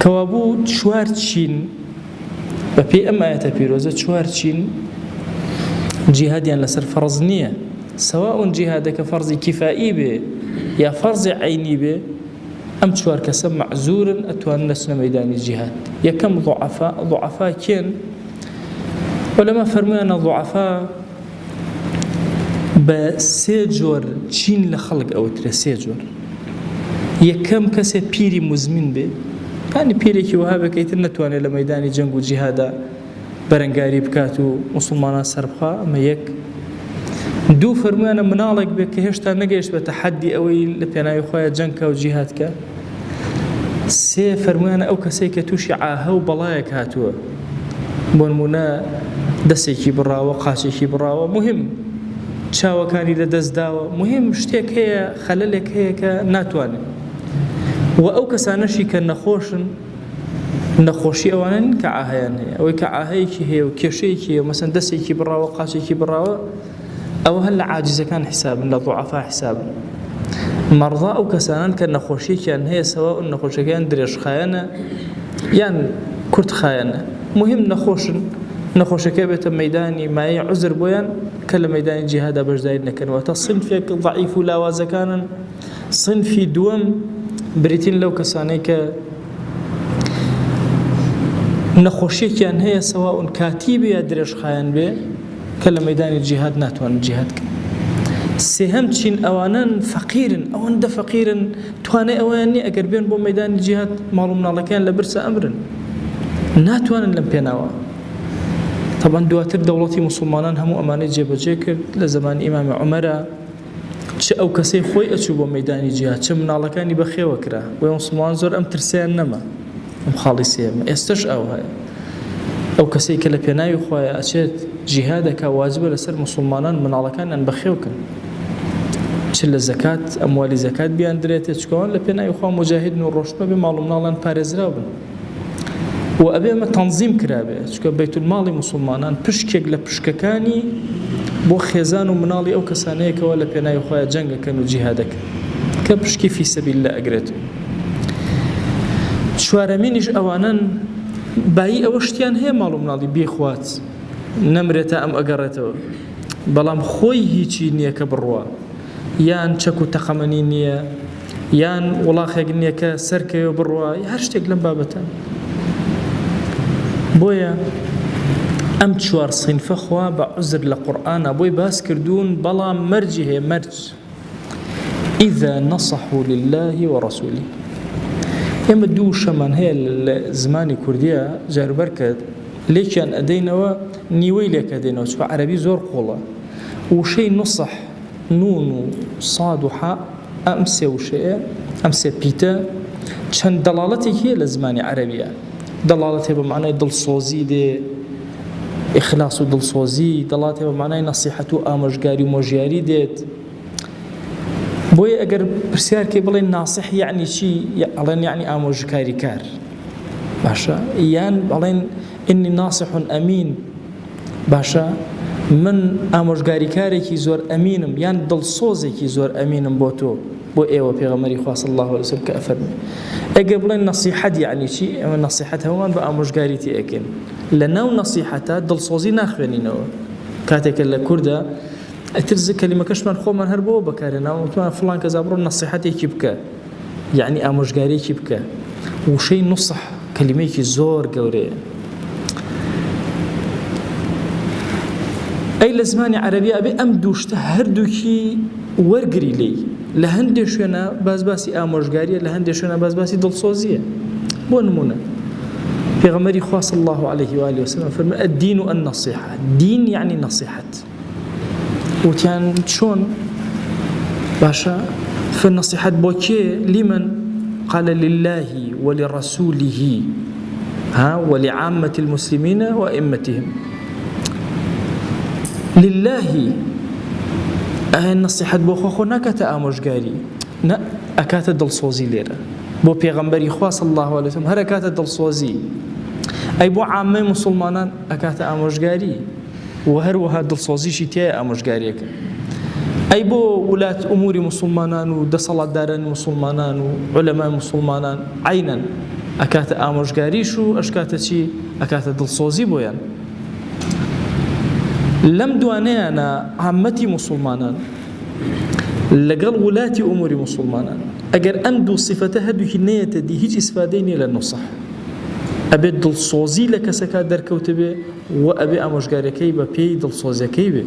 کەوابوو چوار چین بەپێی ئەم ئاەتە پیرۆزە چوار چین جیهادیان لەسەر فەرز نییە سەواء جیهادەکە فەرزی کیفایی بێ یا فەرزی عینی بێ ئەم چوار کەسە مەعزورن ئەتوانن لەچنە مەیدانی جیهاد یەکەم ضعفا کێن وەلەما فەرموویانە ضعفا بە سێ جۆر چین لە خەڵک ئەوترێ سێ جۆر یەکەم کەسێ پیری مزمین بێ یعنی پیرێکی وها بکەیتر نەتوانێت لە مەیدانی جەنگ و جیهادا بەرەنگاری بکات و موسڵمانان سەربخا ئەمە یەک دوو فەرموویانە مناڵێک بێت کە هێشتا نەگەیشت بە تەحەدی ئەوەی لە پێناوی خۆیان جەنگکە و جیهادکە سێ فەرموویانە ئەو کەسێک کە تووشی عاهە و بەڵایەک هاتووە بۆ نمونە دەستێکی بڕاوە قاچێکی بڕاوە مهم چاوەکانی لە دەستداوە مهم شتێک هەیە خەلەلێک هەیە کە ناتوانێت و ئەو کەسانەشی کە نەخۆشن نەخۆشی ئەوانە نین کە عاهەیان هەیە ئەوەی کە عاهەیەکی هەیە و کێشەیەکی هەیە مەسەن دەستێکی بڕاوە قاچێکی بڕاوە ئەوە هەر لە عاجزەکان حسابن لە ضعفا حسابن مەرضا ئەو کەسانان کە نەخۆشیێکیان هەیە سەواء نەخۆشیەکەیان درێژخایەنە یان کورتخایەنە مهم نەخۆشن نەخۆشەکە بێتە مەیدانی مایەی عوزر بۆیان کە لە مەیدانی جیهادا بەشداری نەکەنەوە تا صنفێک ضعیف و لاوازەکانن صنفی دووەم بریتین لەو کەسانەی کە نەخۆشیێکیان هەیە سەواء کاتی بێ یا درێژخایەن بێ کە لە مەیدانی جیهاد ناتوانن جیهادکەن سێهەم چین ئەوانن فەقیرن ئەوەندە فەقیرن توانای ئەویان نییە ئەگەر بێن بۆ مەیدانی جیهاد ماڵ و مناڵەکەیان لە برسە ئەمرن ناتوانن لەم پێناوە طبعا دواتر دەوڵەتی موسڵمانان هەموو ئەمانەی جێبەجێ کرد لە زمانی ئیمامی عومەرە چ ئەو کەسەی خۆی ئەچوو بۆ مەیدانی جیهاد چ مناڵەکانی بەخێوە کرا بۆیە موسڵمان زۆر ئەم ترسیان نەما ئەم خاڵی سێمە ئێستش ئەو هەیە ئەو کەسەی کە لە پێناوی خۆیان ئەچێت جیهادەکە واجبە لەسەر موسڵمانان مناڵەکانیان بەخێوکەن چ لە زەکات ئەموالی زەکات بیان درێتێ چکەوان لە پێناوی خوا مجاهدن و ڕۆشتمە بێ ماڵ و مناڵیان پارێزراو بن و ئەبێ ئەمە تەنزیم کرابێ چکە بەیتولماڵی موسڵمانان پشکێک لە پشکەکانی بۆ خێزان و مناڵی ئەو کەسانەیەکەوە لە پێناوی خۆیان جەنگەکەن و جیهادەکەن کە پشکی فی سەبیللا ئەگرێتەوە چوارەمینیش ئەوانن بایی ئەوە شتیان هەیە ماڵ و مناڵی بێخوات نەمرێتە ئەم ئەگەڕێتەوە بەڵام خۆی هیچی نییە کە بڕوە یان چەک و تەقەمەنی نییە یان وڵاخێک نییە کە سەرکەوێ بڕوە هەر شتێک لەم بابەتە بۆیە ئەم چوار سینفە خوا بە عوزر لە قورئانە بۆی باس کردوون بەڵام مەرجی هەیە مەرج ئیذا نەصحوا لله وەڕەسووله ئێمە دوو شەمان هەیە لە زمانی کوردیە جاربەر کرد لێکیان ئەدەینەوە نیوەی لێک ئەدەینەوە چکە عەرەبی زۆر قوڵە وشەی نوسح نون و صاد و حاء ئەم سێ وشەیە ئەم سێ پیتە چەند دەڵاڵەتێک هەیە لە زمانی عەرەبیە دەڵاڵەت هەیە بە معنای دڵسۆزی دێ ئیخلاص و دڵسۆزی دەڵاڵەت هەیە بە معنای نەسیحەت و ئامۆژگاری و مۆژیاری دێت بۆیە ئەگەر پرسیارکەی بڵێن ناسح یعنی چی ئەڵێن یعنی ئامۆژگاری کار باشە یان بەڵێن ئینی ناسح ئەمین باشە من ئامۆژگاریکارێکی زۆر ئەمینم یان دڵسۆزێکی زۆر ئەمینم بۆ تۆ بۆ ئێوە پێغەمبەری خوا صلی الله علیه وسلم کە ئەفەرمێ ئەگەر بڵێن نەسیحەت یعنی چی ئەمە نەسیحەت هەمووان بە ئامۆژگاریتی ئەکەن لە ناو نەسیحەتە دڵسۆزی ناخوێنینەوە کاتێکە لە کووردە ئەتر کەلیمەکەشمان خۆمان هەر بۆ بەکارێناوە وتمان فڵان کەسا بڕۆ نەسیحەتێکی بکە یعنی ئامۆژگارێکی بکە وشەی نوسح کەلیمەیەکی زۆر گەورەیە ئەی لە زمانی عەرەبی ئەبێ ئەم دووشتە هەردووکی وەرگری لێی لە هەندێک شوێنە بازباسی ئامۆژگاریە لە هەندێک شوێنە بازباسی دڵسۆزیە بۆ نمونە پێغەمبەری خوا صلی الله عليه و آله وسلم فەرمووی الدین النصیحة دین یعنی نصیحەت وتیان چۆن باشە فالنصيحة بوكي لمن قال لله ولرسوله ولعامة المسلمين وأئمتهم لله النصيحة بوخو نكت آموشگاري نا أكات دلصوزي ليرة بو پیغمبري خوا صلى الله عليه وسلم هر أكات دلصوزي أي بو عامة مسلمانان أكات آموشگاري وهر وها دلصوزي شتيا آموشگاري أي بو ولاة أمور مسلمانان ودصلات داران مسلمانان وعلماء مسلمانان عينا ئەکاتە ئامۆژگاریش و ئەشکاتە چی ئەکاتە دڵسۆزی بۆیان. لەم دوانەیانە عامەتی موسڵمانان لەگەڵ ولاتی ئوموری موسڵمانان ئەگەر ئەم دوو سیفەتە هەردووکی نەیەتە دی هیچ ئیسفادەی نییە لە نوسح، ئەبێت دڵسۆزی لە کەسەکە دەرکەوتە بێ و ئەبێ ئامۆژگاریەکەی بە پێی دڵسۆزیەکەی بێ.